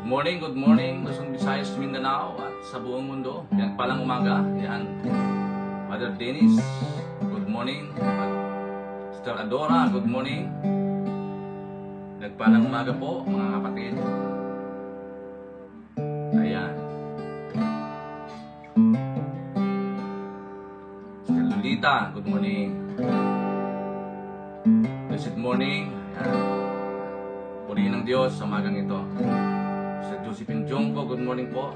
Good morning, Luzon, Visayas, Mindanao at sa buong mundo. Yan palang umaga. Yan, Mother Dennis, good morning. At Sister Adora, good morning. Nagpalang umaga po mga kapatid. Ayan. Sister Lolita, good morning. Blessed morning. Ayan. Purihin ng Diyos sa umagang ito. Sister Josephine Jongko, good morning po.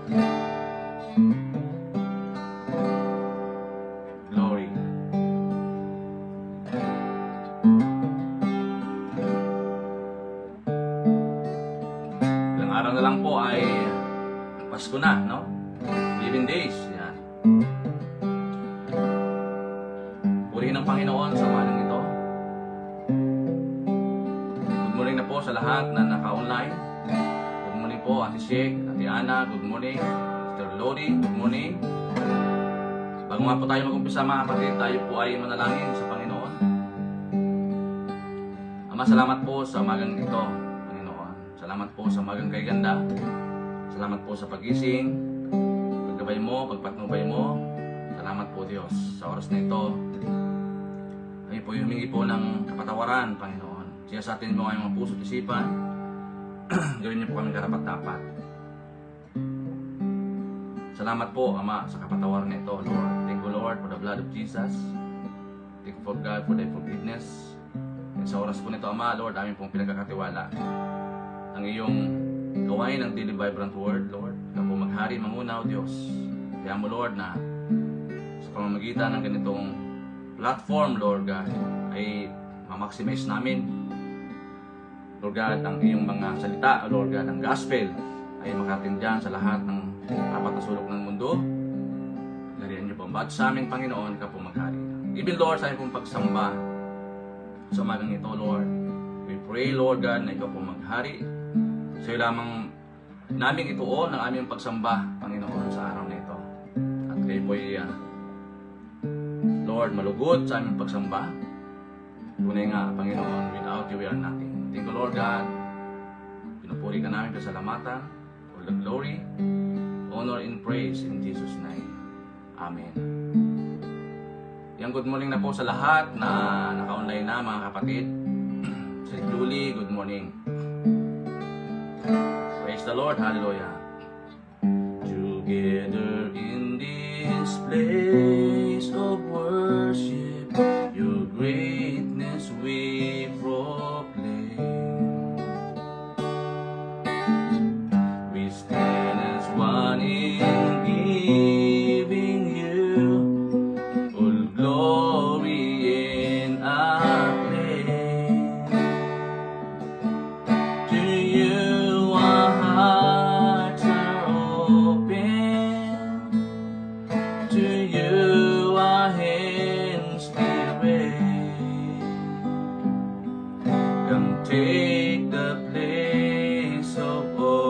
Glory. Ilang araw na lang po ay Pasko na, no? 11 days. Yan. Purihin ng Panginoon sa umagang ito. Good morning na po sa lahat na naka-online. Good morning po, Ate Sheik, Ate Ana, good morning. Sister Lori, good morning. Bago nga po tayo mag-umpisa mga kapatid, tayo po ay manalangin sa Panginoon. Ama, salamat po sa umagang ito, Panginoon. Salamat po sa umagang kay ganda. Salamat po sa pagising, paggabay mo, pagpatnubay mo. Salamat po Diyos sa oras na ito. Kami po humingi po ng kapatawaran, Panginoon. Siya sa atin mo ngayong mga puso't isipan. Gawin niyo po kami karapat-dapat. Salamat po, Ama, sa kapatawaran na ito, Lord. Thank you, Lord, for the blood of Jesus. Thank you for God for thy forgiveness. And sa oras po nito, Ama, Lord, amin pong pinagkakatiwala ang iyong gawain ng daily vibrant word, Lord. Ikaw po maghari, mangunaw, Diyos. Kaya mo, Lord, na sa pamamagitan ng ganitong platform, Lord God, ay ma-maximize namin, Lord God, ang iyong mga salita, Lord God, ang gospel ay makating dyan sa lahat ng apat na sulok ng mundo. Garihan niyo po ang sa aming Panginoon, ikaw po maghari. Even, Lord, sa aming pong pagsamba sa umagang ito, Lord, we pray, Lord God, na ikaw po maghari. Sa'yo lamang naming ituon ang aming pagsamba, Panginoon, sa araw na ito. At kayo po ay, Lord, malugod sa aming pagsamba. Tunay nga, Panginoon, without you we are nothing. Thank you, Lord God. Pinupuri ka namin, pasalamatan, all the glory, honor, and praise in Jesus' name. Amen. Yang good morning na po sa lahat na naka-online na, mga kapatid. Si Julie, good morning. Praise the Lord, hallelujah. Together in this place of worship, your greatness we proclaim. We stand as one in giving you all glory and acclaim. To you our hearts are open, to you our hands we raise. Come take the place of all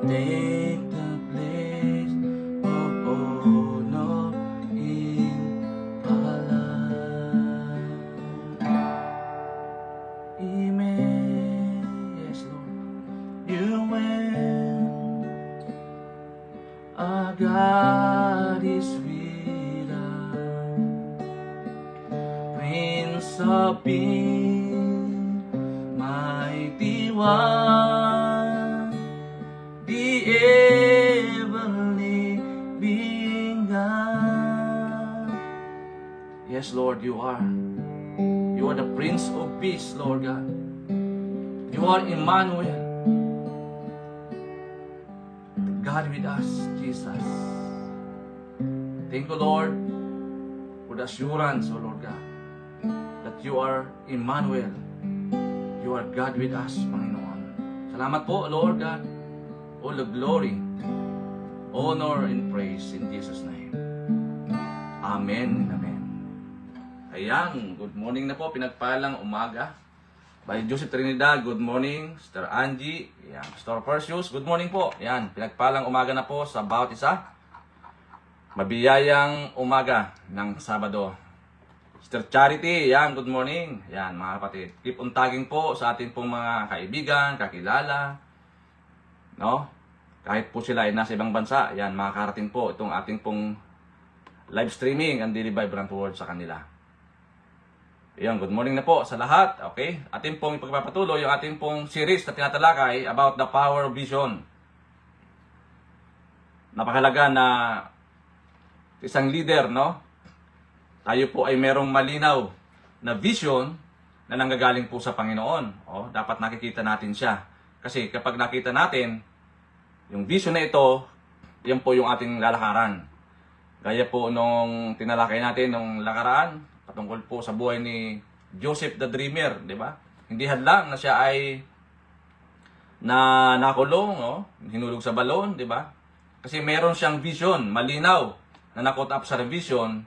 Take the place of honor in our life. Amen. Yes, Lord. You will. Our God is with us. Prince of Peace, Mighty One, the ever-living God. Yes, Lord, you are. You are the Prince of Peace, Lord God. You are Emmanuel. God with us, Jesus. Thank you, Lord, for the assurance, O Lord God, that you are Emmanuel. You are God with us, Panginoon. Salamat po, Lord God. All the glory, honor, and praise in Jesus' name. Amen. Amen. Ayan, good morning na po. Pinagpalang umaga. By Joseph Trinidad, good morning. Sister Angie, ayan. Pastor Perseus, good morning po. Ayan, pinagpalang umaga na po sa bawat isa. Mabiyayang umaga ng Sabado. Sister Charity, ayan, good morning. Ayan, mga kapatid. Keep on tagging po sa ating pong mga kaibigan, kakilala. No? Kahit po sila ay nasa ibang bansa, ayan, makakarating po itong ating pong live streaming and daily vibrant word sa kanila. Ayan, good morning na po sa lahat. Okay? Ating pong ipagpapatuloy yung ating pong series na tinatalakay about the power of vision. Napakalaga na isang leader, no? Tayo po ay merong malinaw na vision na nanggagaling po sa Panginoon. O, dapat nakikita natin siya. Kasi kapag nakita natin yung vision na ito, yan po yung ating lalakaran. Gaya po nung tinalakay natin nung lakaraan, patungkol po sa buhay ni Joseph the Dreamer, di ba? Hindi hadlang na siya ay nakulong, no? Hinulog sa balon, di ba? Kasi meron siyang vision, malinaw, na nakot up sa vision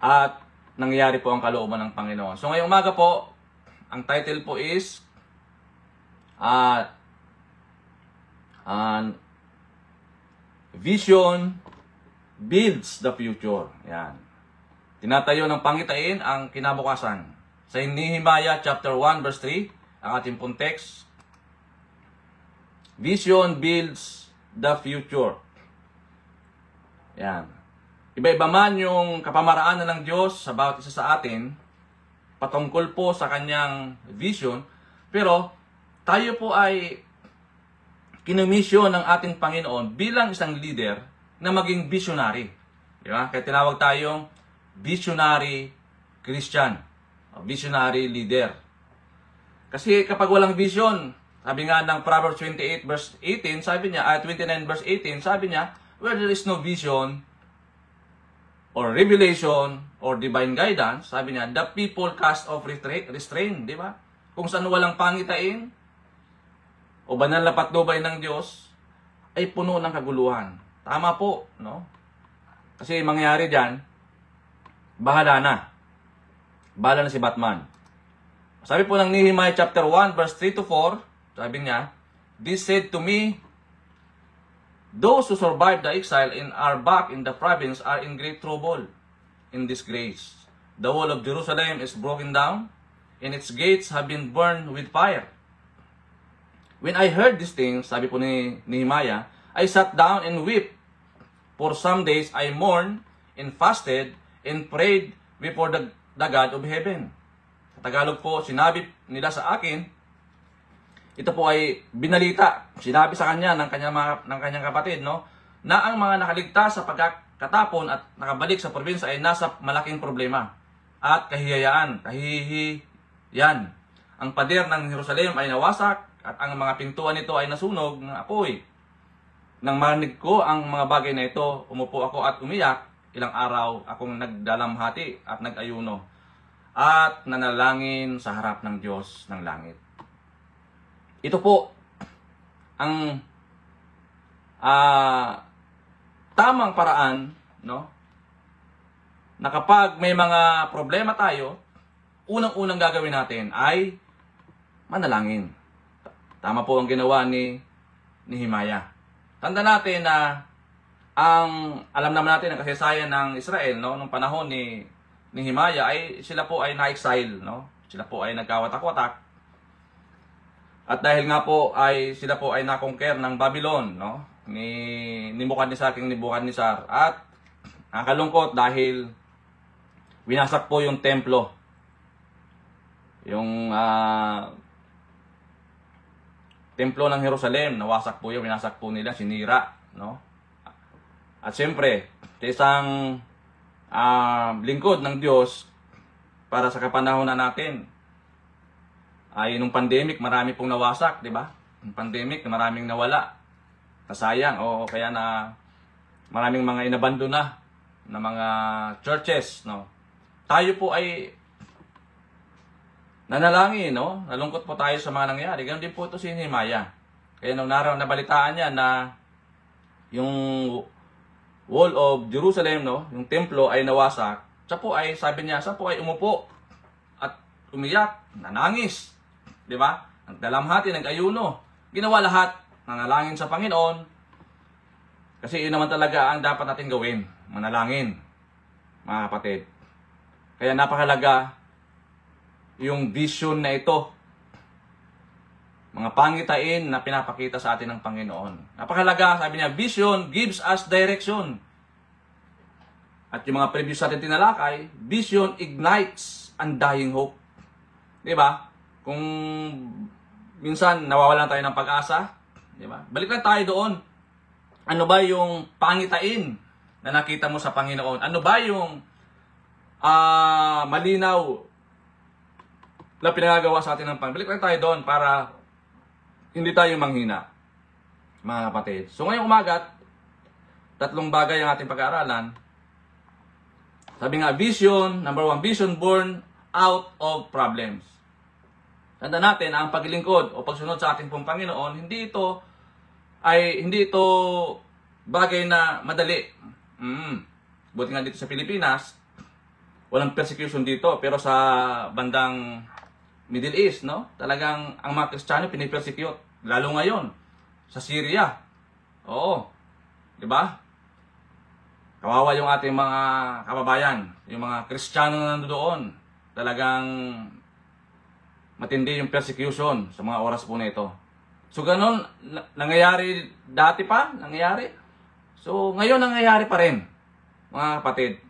at nangyayari po ang kalooban ng Panginoon. So ngayong umaga po, ang title po is Vision builds the future. Yan. Tinatayo ng pangitain ang kinabukasan. Sa Nehemiah chapter 1 verse 3, ang ating pong text. Vision builds the future. Yan. Iba-iba man yung kapamaraanan ng Diyos sa bawat isa sa atin, patungkol po sa kanyang vision, pero tayo po ay kinomisyon ng ating Panginoon bilang isang leader na maging visionary. Di ba? Kaya tinawag tayong visionary Christian, visionary leader. Kasi kapag walang vision, sabi nga ng Proverbs 28 verse 18, sabi niya, 29 verse 18, sabi niya, where there is no vision or revelation or divine guidance, sabi niya, the people cast off restraint, di ba? Kung saan walang pangitain o banal na patnubay ng Diyos, ay puno ng kaguluhan. Tama po, no? Kasi mangyari diyan, bahala na. Bahala na si Batman. Sabi po ng Nehemiah chapter 1 verse 3 to 4, sabi niya, this said to me, those who survived the exile and are back in the province are in great trouble, in disgrace. The wall of Jerusalem is broken down, and its gates have been burned with fire. When I heard these things, sabi po ni Nehemiah, I sat down and wept. For some days I mourned and fasted and prayed before the God of heaven. Sa Tagalog po, sinabi nila sa akin, ito po ay binalita, sinabi sa kanya ng kanyang kapatid, no, na ang mga nakaligtas sa pagkatapon at nakabalik sa probinsya ay nasa malaking problema at kahihiyaan, kahihiyan. Ang pader ng Jerusalem ay nawasak at ang mga pintuan nito ay nasunog ng apoy. Nang marinig ko ang mga bagay na ito, umupo ako at umiyak. Ilang araw akong nagdalamhati at nag-ayuno at nanalangin sa harap ng Diyos ng langit. Ito po ang tamang paraan, no? Na kapag may mga problema tayo, unang-unang gagawin natin ay manalangin. Tama po ang ginawa ni Nehemiah. Tanda natin na alam naman natin ang kasaysayan ng Israel, no, nung panahon ni Nehemiah ay sila po ay na-exile, no? Sila po ay nagkawatak-watak. At dahil nga po ay sila po ay na-conquer ng Babylon, no? Ni Nebuchadnezzar. At nakakalungkot dahil winasak po yung templo. Yung templo ng Jerusalem, nawasak po yun, winasak po nila, sinira, no? At siyempre, sa isang lingkod ng Diyos para sa kapanahon na natin, ay nung pandemic, marami pong nawasak, di ba? Nung pandemic, maraming nawala. Nasayang, o kaya na maraming mga inabando na mga churches, no? Tayo po ay nanalangin, no? Nalungkot po tayo sa mga nangyari. Ganun din po ito si Nehemiah. Kaya nung nabalitaan niya na yung wall of Jerusalem, no? Yung templo ay nawasak. Siya po ay, sabi niya, siya po ay umupo at umiyak, nanangis. Di ba? Nagdalamhati, nag-ayuno. Ginawa lahat, nanalangin sa Panginoon. Kasi yun naman talaga ang dapat natin gawin. Manalangin, mga kapatid. Kaya napakalaga yung vision na ito. Mga pangitain na pinapakita sa atin ng Panginoon. Napakalaga, sabi niya, vision gives us direction. At yung mga previous natin tinalakay, vision ignites undying hope. Di ba? Kung minsan nawawalan tayo ng pag-asa, di ba? Balik lang tayo doon. Ano ba yung pangitain na nakita mo sa Panginoon? Ano ba yung malinaw na pinagagawa sa atin ng Panginoon? Balik lang tayo doon para hindi tayo manghina, mga kapatid. So ngayong umaga, 3 bagay ang ating pag-aaralan. Sabi nga, vision, number 1, vision born out of problems. Tanda natin, ang paglingkod o pagsunod sa ating pong Panginoon, hindi ito bagay na madali. Buti nga dito sa Pilipinas, walang persecution dito. Pero sa bandang Middle East, no? Talagang ang mga Kristiyano pinipersecute. Lalo ngayon, sa Syria. Oo. Di ba? Kawawa yung ating mga kababayan. Yung mga Kristiyano na nandoon. Talagang matindi yung persecution sa mga oras po na ito. So ganun, nangyayari dati pa, nangyayari. So ngayon nangyayari pa rin, mga kapatid.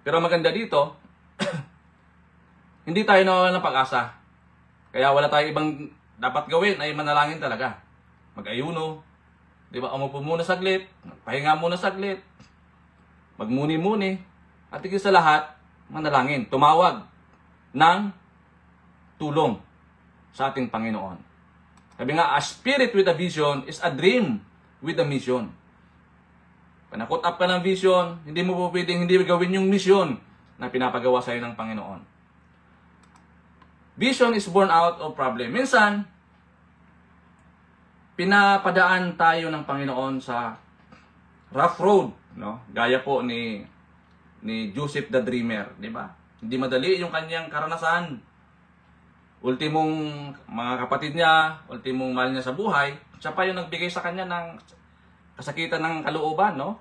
Pero maganda dito, hindi tayo nawawalan ng pag-asa. Kaya wala tayo ibang dapat gawin ay manalangin talaga. Mag-ayuno, di ba? Umupo muna saglit, pahinga muna saglit, magmuni-muni, at higit sa lahat, manalangin, tumawag ng tulong sa ating Panginoon. Sabi nga, a spirit with a vision is a dream with a mission. Panakot up ka ng vision, hindi mo po pwedeng hindi gawin yung mission na pinapagawa sa iyo ng Panginoon. Vision is born out of problem. Minsan, pinapadaan tayo ng Panginoon sa rough road, no? Gaya po ni Joseph the Dreamer, di ba? Hindi madali yung kanyang karanasan. Ultimong mga kapatid niya, ultimong mahal niya sa buhay, siya pa yung nagbigay sa kanya ng kasakitan ng kalooban, no?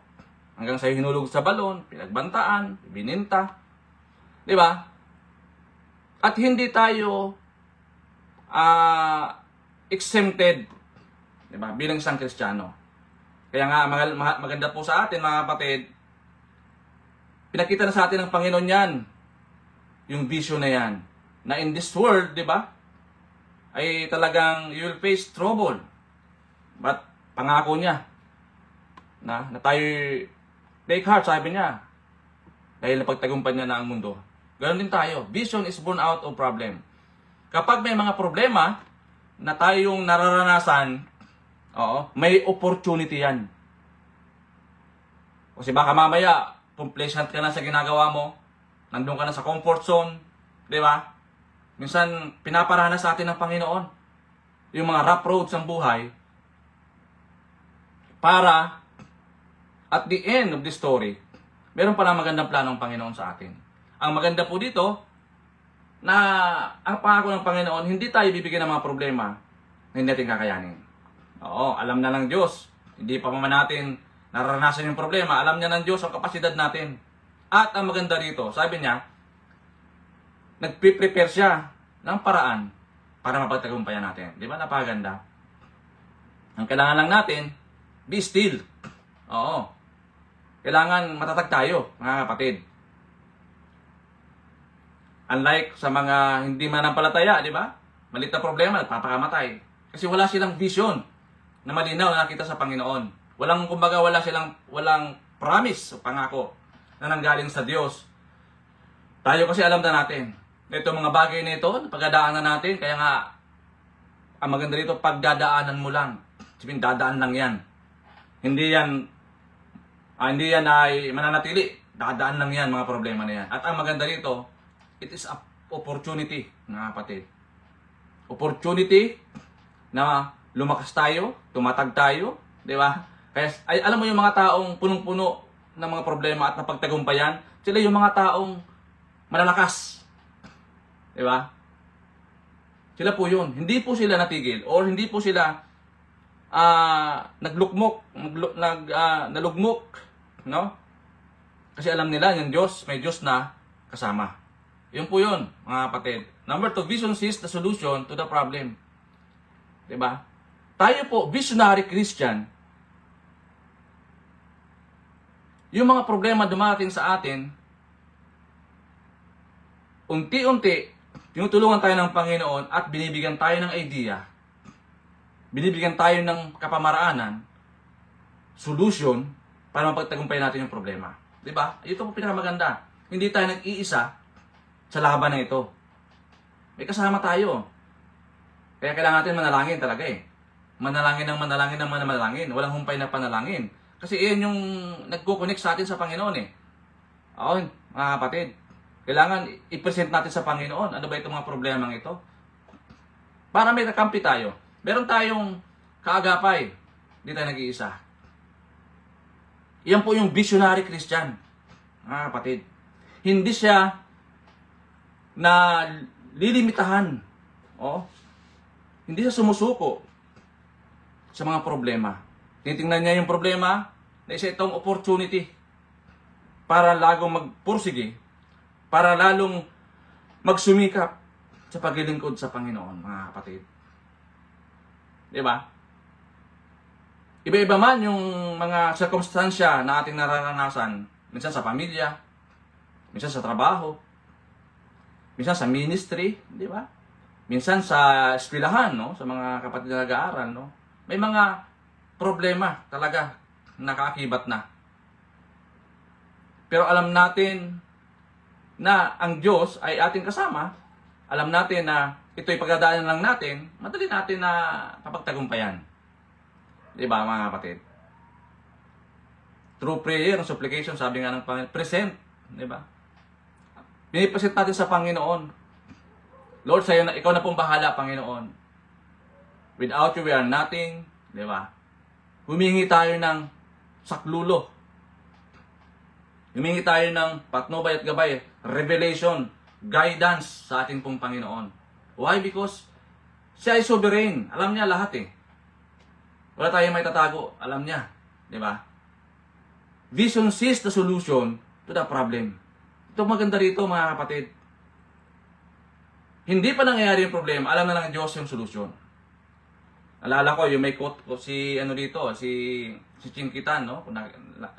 Hanggang sa hinulog sa balon, pinagbantaan, bininta. Di ba? At hindi tayo exempted, di ba? Bilang isang Kristiyano. Kaya nga, maganda po sa atin, mga kapatid, pinakita na sa atin ng Panginoon yan, yung vision na yan. Na in this world, di ba, ay talagang you will face trouble. But pangako niya na tayo take heart, sabi niya, dahil napagtagumpay niya na ang mundo. Ganon din tayo. Vision is born out of problem. Kapag may mga problema na tayong nararanasan, may opportunity yan. Kasi baka mamaya, complacent ka na sa ginagawa mo, nandun ka na sa comfort zone, di ba? Minsan, pinaparana sa atin ng Panginoon yung mga rough roads ng buhay para at the end of the story, meron pala magandang plano ng Panginoon sa atin. Ang maganda po dito, na ang pangako ng Panginoon, hindi tayo bibigyan ng mga problema na hindi natin kakayanin. Oo, alam na ng Diyos. Hindi pa man natin nararanasan yung problema. Alam niya ng Diyos ang kapasidad natin. At ang maganda rito, sabi niya, nagpe-prepare siya ng paraan para mapagtagumpayan natin. Di ba? Napakaganda. Ang kailangan lang natin, be still. Oo. Kailangan matatag tayo, mga kapatid. Unlike sa mga hindi manampalataya, di ba? Malit na problema, nagpapakamatay. Kasi wala silang vision na malinaw na nakita sa Panginoon. Kumbaga walang promise o pangako na nanggaling sa Diyos. Tayo kasi alam na natin. Ito mga bagay na ito, pagdadaanan natin, kaya nga, ang maganda dito, pagdadaanan mo lang. Sabihin, dadaan lang yan. Hindi yan ay mananatili. Dadaan lang yan, mga problema na yan. At ang maganda dito, it is an opportunity, mga kapatid. Opportunity na lumakas tayo, tumatag tayo, di ba? Kaya, alam mo yung mga taong punong-puno ng mga problema at napagtagumpayan, sila yung mga taong malalakas. Di ba? Sila po yun. Hindi po sila natigil or hindi po sila nalugmok, no? Kasi alam nila yung Diyos, may Diyos na kasama. Yun po yun, mga kapatid. Number 2, vision sees the solution to the problem. Diba? Tayo po, visionary Christian, yung mga problema dumating sa atin, unti-unti, tinutulungan tayo ng Panginoon at binibigyan tayo ng idea, binibigyan tayo ng kapamaraanan, solution, para mapagtagumpay natin yung problema. Diba? Ito po pinakamaganda. Hindi tayo nag-iisa sa laban na ito. May kasama tayo. Kaya kailangan natin manalangin talaga eh. Manalangin ng manalangin. Walang humpay na panalangin. Kasi iyan yung nagko-connect sa atin sa Panginoon eh. Oo, mga kapatid. Kailangan i-present natin sa Panginoon. Ano ba itong mga problemang ito? Para may kakampi tayo. Meron tayong kaagapay. Hindi tayo nag-iisa. Yan po yung visionary Christian. Mga kapatid. Hindi siya na lilimitahan. Oh. Hindi siya sumusuko sa mga problema. Titingnan niya yung problema na isa itong opportunity para lalong magpursige, para lalong magsumikap sa paglilingkod sa Panginoon, mga kapatid. Diba? Iba-iba man yung mga sirkumstansya na ating nararanasan. Minsan sa pamilya, minsan sa trabaho, minsan sa ministry, di ba? Minsan sa eskwelahan, no? Sa mga kapatid na nag-aaral, no? May mga problema talaga nakaakibat na. Pero alam natin na ang Diyos ay ating kasama. Alam natin na ito'y pagdadaanan lang natin, madali natin na papagtagumpayan. Di ba, mga kapatid? Through prayer and supplication, sabi nga ng Panginoon, present. Di ba? Pinipresent natin sa Panginoon. Lord, ikaw na pong bahala, Panginoon. Without you, we are nothing. Di ba? Humingi tayo ng saklulo. Humingi tayo ng patnubay at gabay, revelation, guidance sa ating pong Panginoon. Why? Because siya ay sovereign. Alam niya lahat eh. Wala tayong may tatago. Alam niya. Di ba? Vision sees the solution to the problem. Ito maganda rito, mga kapatid. Hindi pa nangyayari yung problema, alam na ng Diyos yung solusyon. Alala ko, yung may quote ko si Chinkitan, no?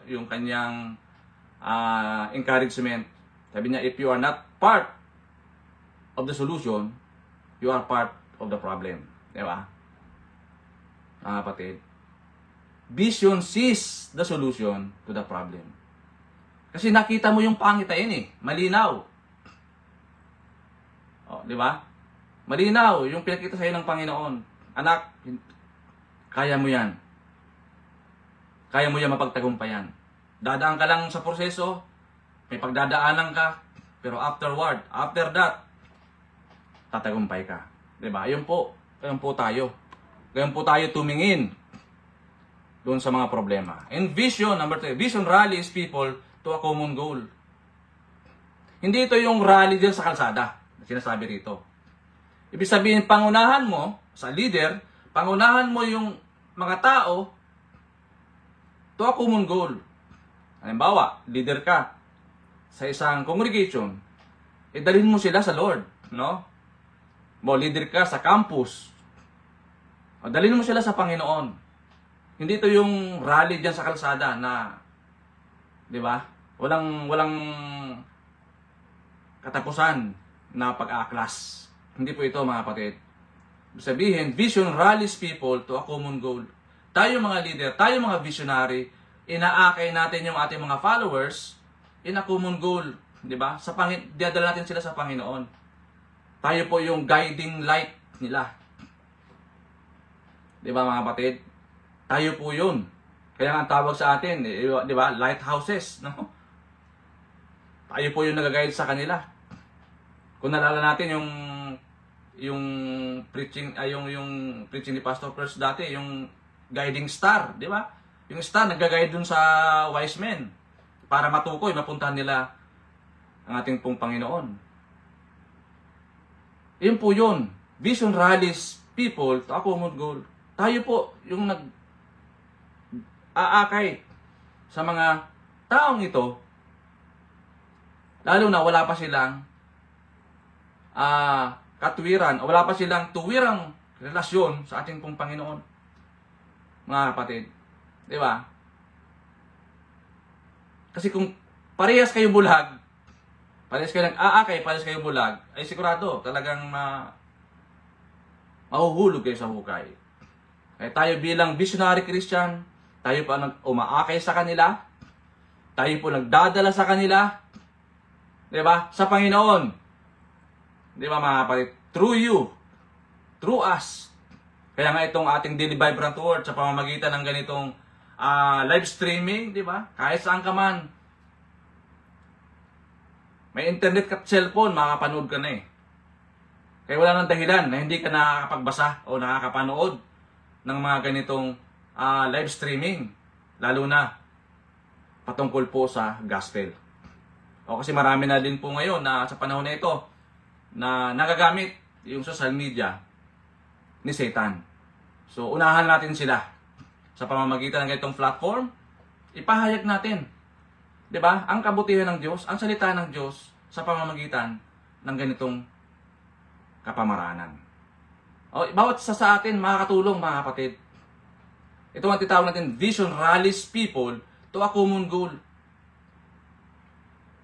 Yung kanyang encouragement. Sabi niya, if you are not part of the solution, you are part of the problem. Di ba? Mga kapatid. Vision sees the solution to the problem. Kasi nakita mo yung pangitain eh. Malinaw. O, di ba? Malinaw yung pinakita sa'yo ng Panginoon. Anak, kaya mo yan. Kaya mo yan mapagtagumpayan. Dadaan ka lang sa proseso, may pagdadaanan ka, pero after that, tatagumpay ka. Di ba? Ayun po tayo. Ganyan po tayo tumingin doon sa mga problema. And vision, number 3, vision rallies people to a common goal. Hindi ito yung rally din sa kalsada, sinasabi rito. Ibig sabihin, pangunahan mo, sa leader, pangunahan mo yung mga tao to a common goal. Halimbawa, leader ka sa isang congregation, dalhin mo sila sa Lord, no? Leader ka sa campus, dalhin mo sila sa Panginoon. Hindi ito yung rally diyan sa kalsada na, di ba? Walang katapusan na pag-aaklas. Hindi po ito, mga kapatid. Sabihin, vision rallies people to a common goal. Tayo mga leader, tayo mga visionary, inaakay natin yung ating mga followers in a common goal, di ba? Diadala natin sila sa Panginoon. Tayo po yung guiding light nila. Di ba, mga kapatid? Tayo po yun. Kaya nga ang tawag sa atin, di ba? Lighthouses, no? Tayo po yung nag-guide sa kanila. Kung nalala natin yung preaching yung preaching ni Pastor First dati, yung guiding star, di ba? Yung star nagga-guide dun sa wise men para matukoy, mapuntahan nila ang ating pong Panginoon. Yun po yun. Vision rallies people to a common goal. Tayo po yung nag-aakay sa mga taong ito, lalo na wala pa silang katwiran, o wala pa silang tuwirang relasyon sa ating pong Panginoon. Mga kapatid, di ba? Kasi kung parehas kayo bulag, parehas kayo nag-aakay, parehas kayo bulag, ay sigurado talagang mahuhulog kayo sa hukay. Kaya tayo bilang visionary Christian, tayo pa umaakay sa kanila, tayo po nagdadala sa kanila, di ba? Sa Panginoon. Di ba, mga kapatid? Through you. Through us. Kaya nga itong ating Daily Vibrant Word sa pamamagitan ng ganitong live streaming, di ba? Kahit saan ka man. May internet ka at cellphone, makakapanood ka na eh. Kaya wala nang dahilan na hindi ka nakakapagbasa o nakakapanood ng mga ganitong live streaming. Lalo na patungkol po sa gospel. O kasi marami na din po ngayon na sa panahon na ito na nagagamit yung social media ni Satan. So, unahan natin sila sa pamamagitan ng ganitong platform. Ipahayag natin, di ba, ang kabutihan ng Diyos, ang salita ng Diyos sa pamamagitan ng ganitong kapamaranan. O, bawat isa sa atin makakatulong, mga kapatid. Ito ang titawag natin, vision rallies people to a common goal.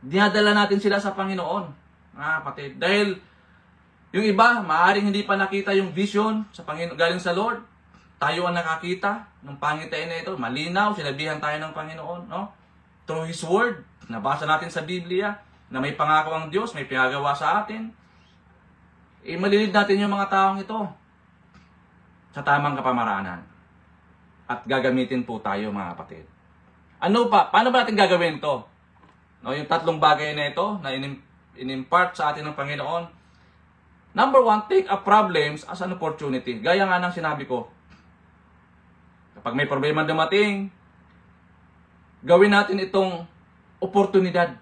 Dinadala natin sila sa Panginoon, mga kapatid. Dahil yung iba, maaaring hindi pa nakita yung vision sa Panginoon, galing sa Lord. Tayo ang nakakita ng pangitain na ito. Malinaw, sinabihan tayo ng Panginoon, no? Through His Word, nabasa natin sa Biblia, na may pangako ang Diyos, may pinagawa sa atin. Malilid natin yung mga taong ito sa tamang kapamaranan. At gagamitin po tayo, mga kapatid. Ano pa? Paano ba natin gagawin ito? No, yung tatlong bagay na ito, na in-impart sa atin ng Panginoon. Number one, take up problems as an opportunity. Gaya nga ng sinabi ko. Kapag may problema dumating, gawin natin itong oportunidad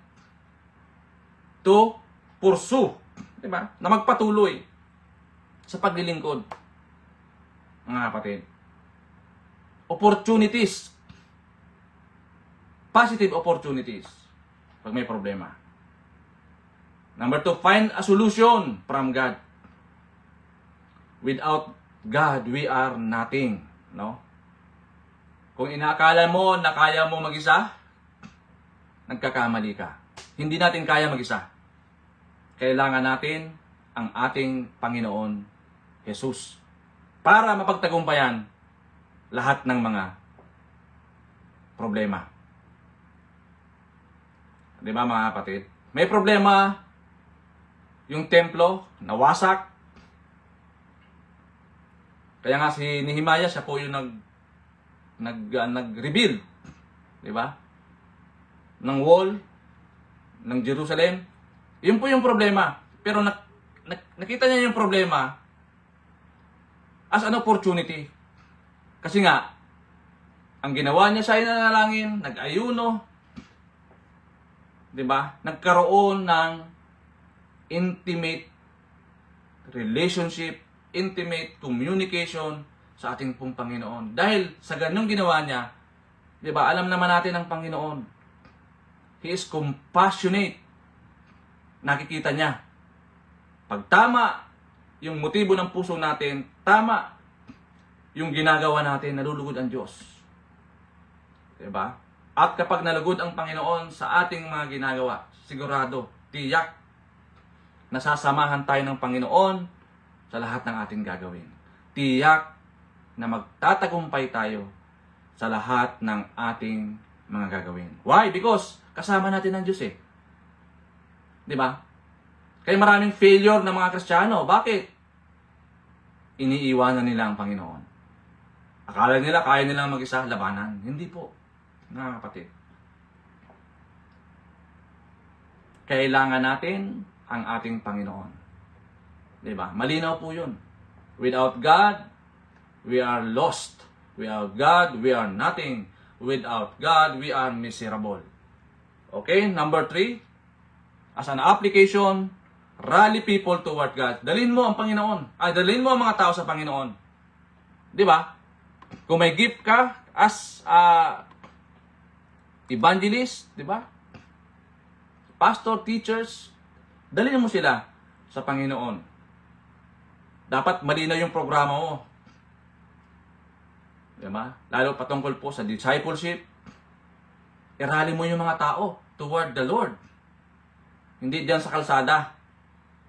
to pursue, diba? Na magpatuloy sa paglilingkod. Mga kapatid. Opportunities. Positive opportunities. Pag may problema. Number two, find a solution from God. Without God, we are nothing. No? Kung inaakala mo na kaya mo mag-isa, nagkakamali ka. Hindi natin kaya mag-isa. Kailangan natin ang ating Panginoon Jesus para mapagtagumpayan lahat ng mga problema. Di ba, mga kapatid? May problema yung templo, nawasak. Kaya nga si Nehemiah, siya po yung nag-rebuild, di ba? Ng wall ng Jerusalem. Yun po yung problema. Pero nakita niya yung problema as an opportunity. Kasi nga, ang ginawa niya sa inanalangin, nag-ayuno, di ba? Nagkaroon ng intimate relationship, intimate communication sa ating pong Panginoon. Dahil sa ganung ginawa niya, di ba, alam naman natin ang Panginoon. He is compassionate. Nakikita niya. Pag tama yung motibo ng puso natin, tama yung ginagawa natin, nalulugod ang Diyos. Di ba? At kapag nalugod ang Panginoon sa ating mga ginagawa, sigurado, tiyak, nasasamahan tayo ng Panginoon sa lahat ng ating gagawin. Tiyak na magtatagumpay tayo sa lahat ng ating mga gagawin. Why? Because kasama natin ang Diyos eh. Di ba? Kaya maraming failure ng mga Kristiyano. Bakit? Iniiwanan nila ang Panginoon. Akala nila kaya nilang mag-isa labanan. Hindi po, mga kapatid. Kailangan natin ang ating Panginoon. Diba? Malinaw po yun. Without God, we are lost. Without God, we are nothing. Without God, we are miserable. Okay? Number 3, as an application, rally people toward God. Dalhin mo ang Panginoon. Dalhin mo ang mga tao sa Panginoon. Diba? Kung may gift ka as evangelist, diba? Pastor, teachers, dalhin mo sila sa Panginoon. Dapat malinaw yung programa mo. Diba? Lalo patungkol po sa discipleship, irali mo yung mga tao toward the Lord. Hindi diyan sa kalsada.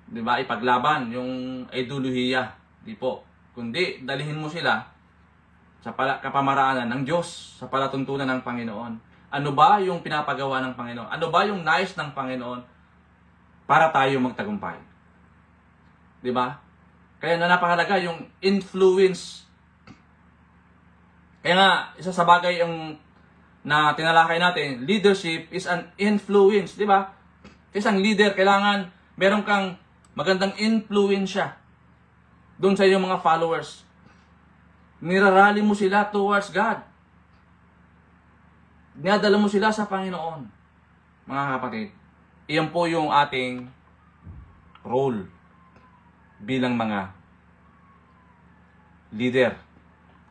Diba? Ipaglaban yung ideolohiya. Di po. Kundi dalhin mo sila sa kapamaraanan ng Diyos, sa palatuntunan ng Panginoon. Ano ba yung pinapagawa ng Panginoon? Ano ba yung nais ng Panginoon para tayo magtagumpay? Diba? Kaya napakalaga yung influence. Kaya nga, isa sa bagay yung na tinalakay natin, leadership is an influence. Diba? Isang leader, kailangan meron kang magandang influensya doon sa iyong mga followers. Nirarally mo sila towards God. Dinadala mo sila sa Panginoon. Mga kapatid, iyan po yung ating role bilang mga leader.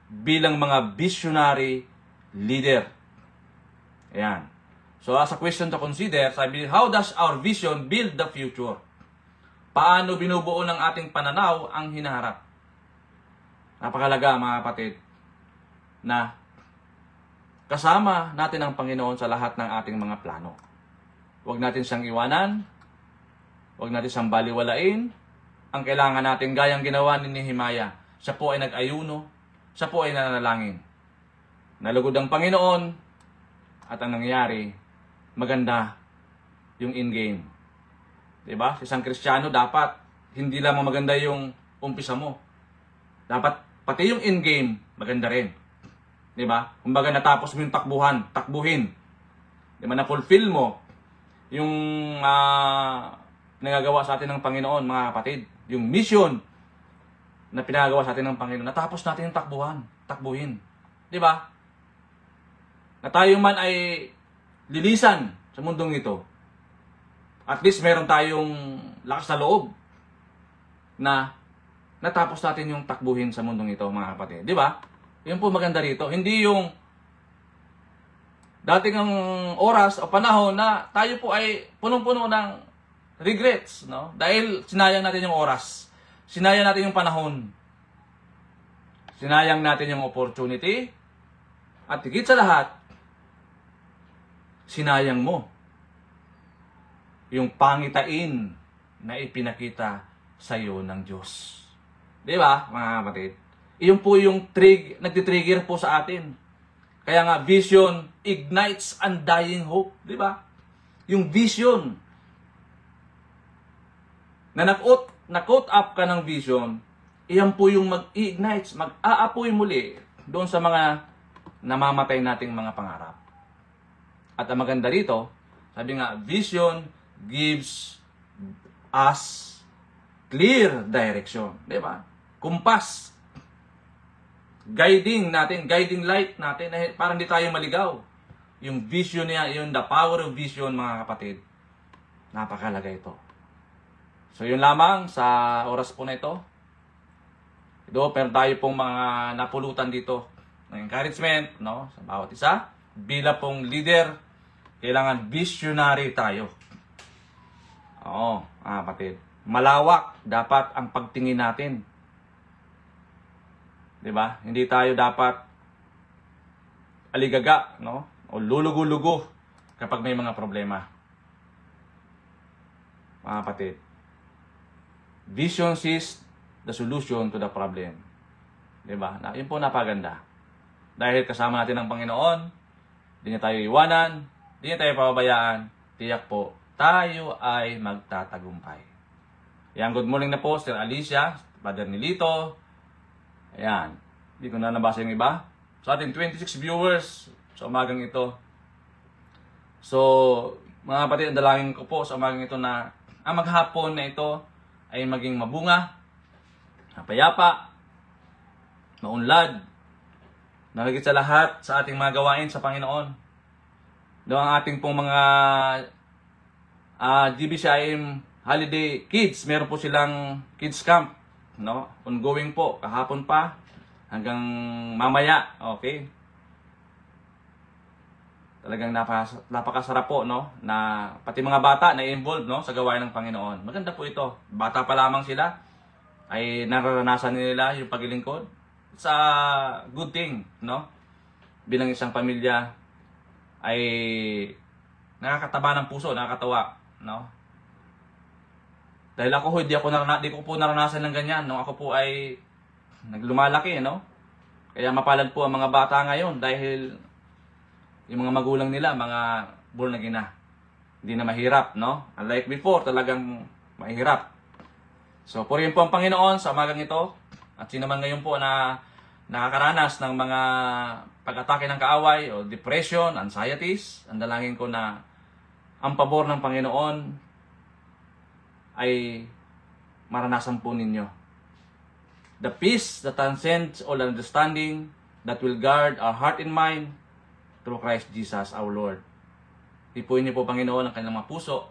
Bilang mga visionary leader. Ayan. So as a question to consider, sabi, how does our vision build the future? Paano binubuo ng ating pananaw ang hinaharap? Napakalaga mga kapatid na kasama natin ang Panginoon sa lahat ng ating mga plano. Huwag natin siyang iwanan. Huwag natin siyang baliwalain. Ang kailangan natin, gayang ginawa ni Nehemiah, siya po ay nag-ayuno, siya po ay nanalangin. Nalugod ang Panginoon at ang nangyayari, maganda yung in-game. Diba? Sa isang Kristiyano, dapat hindi lamang maganda yung umpisa mo. Dapat pati yung in-game, maganda rin. Diba? Kumbaga natapos mo yung takbuhin. Diba? Na-fulfill mo yung nagagawa sa atin ng Panginoon, mga kapatid. Yung mission na pinagawa sa atin ng Panginoon. Natapos natin yung takbuhin. Diba? Na tayo man ay lilisan sa mundong ito. At least meron tayong lakas na loob na natapos natin yung takbuhin sa mundong ito, mga kapatid. Di ba? Yun po maganda rito. Hindi yung dating ang oras o panahon na tayo po ay punong-puno ng regrets, no? Dahil sinayang natin yung oras. Sinayang natin yung panahon. Sinayang natin yung opportunity. At higit sa lahat, sinayang mo yung pangitain na ipinakita sa iyo ng Diyos. Di ba, mga kapatid? Iyon po yung nagtitrigger po sa atin. Kaya nga, vision ignites undying hope. Di ba? Yung vision na na-caught up ka ng vision, iyan po yung mag-ignites, mag-aapoy muli doon sa mga namamatay nating mga pangarap. At ang maganda rito, sabi nga, vision gives us clear direction. Di ba? Kumpas. Guiding natin, guiding light natin, para hindi tayo maligaw. Yung vision niya, yung the power of vision, mga kapatid. Napakalaga ito. So, yun lamang sa oras po na ito. Pero tayo pong mga napulutan dito ng encouragement, no? Sa bawat isa. Bilang pong leader, kailangan visionary tayo. Oo, kapatid. Malawak dapat ang pagtingin natin. 'Di ba? Hindi tayo dapat aligaga, no? O lulugo-lugo kapag may mga problema. Mga kapatid. Vision sees the solution to the problem. 'Di ba? Yun po napaganda. Dahil kasama natin ang Panginoon, hindi niya tayo iwanan, hindi niya tayo pababayaan, tiyak po, tayo ay magtatagumpay. Ayan, good morning na po, Sir Alicia, Brother Nilito. Ayan, hindi ko na nabasa yung iba. Sa ating 26 viewers sa umagang ito. So, mga kapatid, ang dalangin ko po sa umagang ito na ang maghapon na ito ay maging mabunga, mapayapa, maunlad, nalagit sa lahat sa ating mga gawain sa Panginoon. Doon ang ating pong mga GBCIM Holiday Kids, meron po silang kids camp, no? Ongoing po, kahapon pa hanggang mamaya, okay? Talagang napakasarap po, no? Na pati mga bata na involved, no, sa gawain ng Panginoon. Maganda po ito. Bata pa lamang sila ay nararanasan nila yung paglilingkod. It's a good thing, no? Bilang isang pamilya ay nakakataba ng puso, nakakatawa, no? Dahil ako, di ko po naranasan ng ganyan nung ako po ay naglumalaki, no? Kaya mapalad po ang mga bata ngayon dahil yung mga magulang nila, mga born again na. Hindi na mahirap, no? Unlike before, talagang mahirap. So, purihin po ang Panginoon sa umagang ito. At sino man ngayon po na nakakaranas ng mga pag-atake ng kaaway o depression, anxieties, ang dalangin ko na ang pabor ng Panginoon ay maranasan po ninyo. The peace that transcends all understanding, that will guard our heart and mind through Christ Jesus our Lord. Hipuin niyo po, Panginoon, ang kanilang mga puso.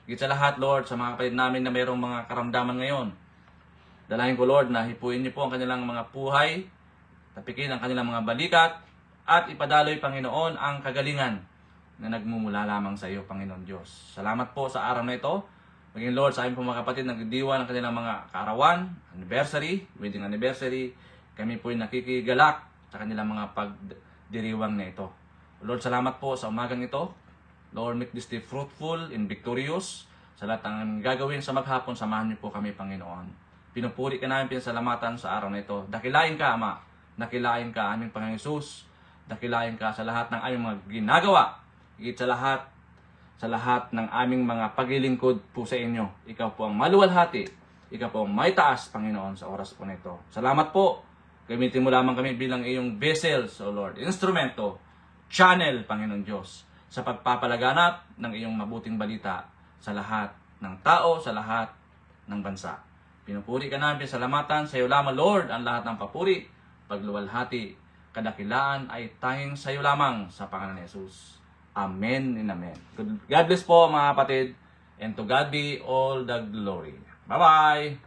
Higit sa lahat, Lord, sa mga kapatid namin na mayroong mga karamdaman ngayon. Dalangin ko, Lord, na hipuin niyo po ang kanilang mga buhay, tapikin ang kanilang mga balikat, at ipadaloy, Panginoon, ang kagalingan na nagmumula lamang sa iyo, Panginoon Diyos. Salamat po sa araw na ito. Maging Lord, sa aming po mga kapatid, nagdidiwan ng kanilang mga kaarawan, anniversary, wedding anniversary. Kami po ay nakikigalak sa kanilang mga pagdiriwang na ito. Lord, salamat po sa umagang ito. Lord, make this day fruitful and victorious. Sa lahat ng gagawin sa maghapon, samahan niyo po kami, Panginoon. Pinupuri ka namin, pinasalamatan sa araw na ito. Dakilain ka, Ama. Dakilain ka, aming Panginoon Hesus. Dakilain ka sa lahat ng aming mga ginagawa. Higit sa lahat ng aming mga paglilingkod po sa inyo. Ikaw po ang maluwalhati. Ikaw po ang may taas, Panginoon, sa oras po nito. Salamat po. Gamitin mo lamang kami bilang iyong vessels, O Lord. Instrumento, channel, Panginoon Diyos, sa pagpapalaganap ng iyong mabuting balita sa lahat ng tao, sa lahat ng bansa. Pinupuri ka namin, salamatan sa iyo lamang, Lord, ang lahat ng papuri, pagluwalhati, kadakilaan ay tanging sa iyo lamang sa pangalan ni Jesus. Amen and amen. God bless po, mga kapatid, and to God be all the glory. Bye-bye!